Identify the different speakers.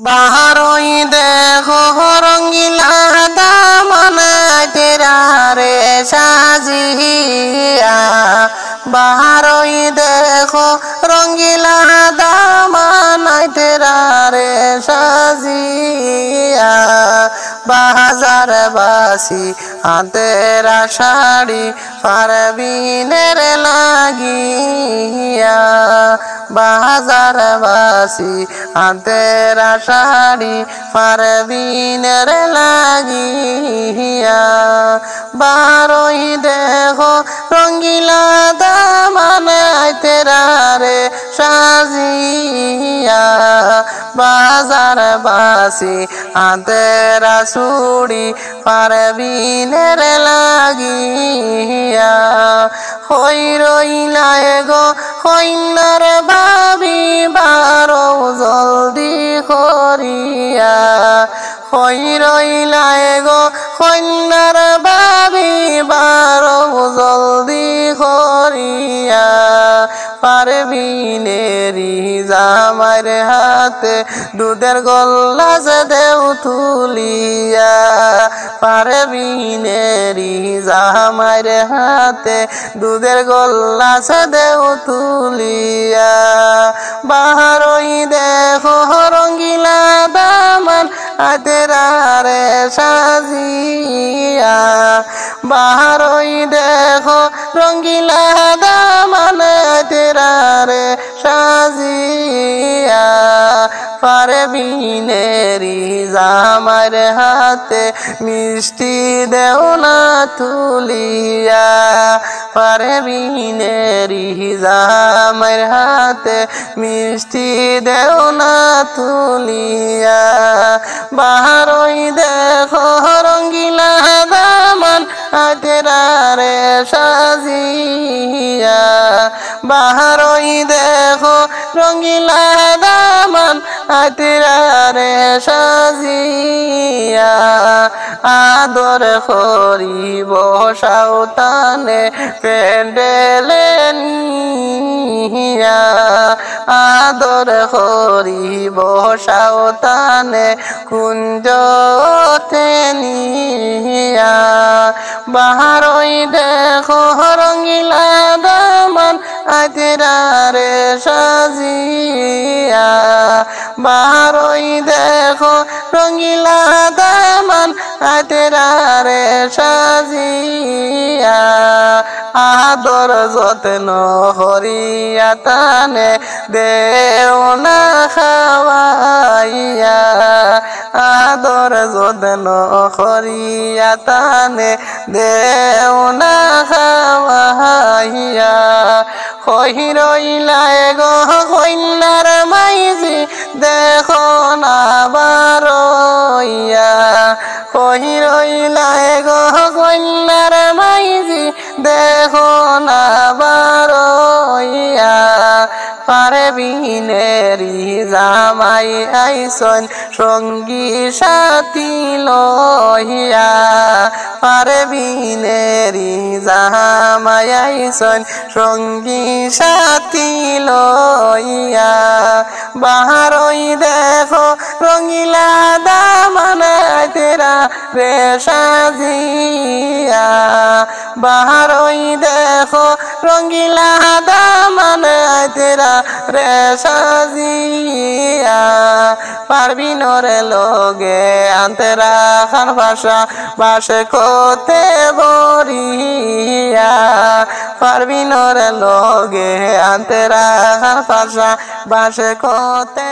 Speaker 1: বাহারই দেখো রঙ্গিলা দামানা তেরা রে সাজিয়া বাহারই দেখো রঙ্গিলা দামানা তেরা রে সাজিয়া বাজার বাসি আতেরা শাড়ি পারবিনের লাগিয়া বাজার বাসি আতেরা শাড়ি পারবিনের লাগিয়া বারই দেখো রঙ্গিলা দামানা তেরা রে সাজিয়া বাজার বাসি আতেরা চুড়ি পারবিনের লাগিয়া হই রইলায় গো কইনার ভাবি বারো জলদি করিয়া হই রইলায় গো কইনার ভাবি বারো জলদি করিয়া পারবিনেরি জামার হাতে দুধের গল্লাস দেও তুলিয়া পারবিনেরি জামার হাতে দুধের গল্লাস দেও তুলিয়া বাহারই দেখো রঙ্গিলা দামান আতেরা রে সাজিয়া বাহারই দেখো রঙ্গিলা দামান আতেরা রে সাজিয়া পারবিনেরি জামার হাতে মিষ্টি দেও না তুলিয়া পারবিনেরি জামার হাতে মিষ্টি দেও না তুলিয়া বাহারই দেখো রঙ্গিলা দামান আতেরা রে সাজিয়া বাহারই দেখো রঙ্গিলা দামান আতেরা রে সাজিয়া আদর করিব সাউতানে পেন্ডেলে নিয়া আদর করিব সাউতানে কুঞ্জতে নিয়া বাহারই দেখো রঙ্গিলা দামান আতেরা রে সাজিয়া বাহারই দেখো রঙ্গিলা দামান আতেরা রে সাজিয়া আদর যত্ন হরিয়া তানে দেও না খাওয়াইয়া আদর যত্ন হরিয়া তানে দেও না খাওয়াইয়া কহি রইলায় গো কইনার মাইজি দেখো না বারইয়া কহি রইলায় গো কইনার মাইজি দেখো না বারইয়া পারবিনেরি জামাই আইসন সঙ্গী সাথী লহিয়া পারবিনেরি জামাই আইসন সঙ্গী সাথী লইয়া বাহারই দেখো রঙ্গিলা দামান আতেরা রে সাজিয়া বাহারই দেখো রঙ্গিলা দামান আতেরা রে সাজিয়া পারবিনর লগে আন্তরা খান ভাষা বাসে কোতে বরিয়া পারবিনর লগে আন্তরা খান ভাষা বাসে কোতে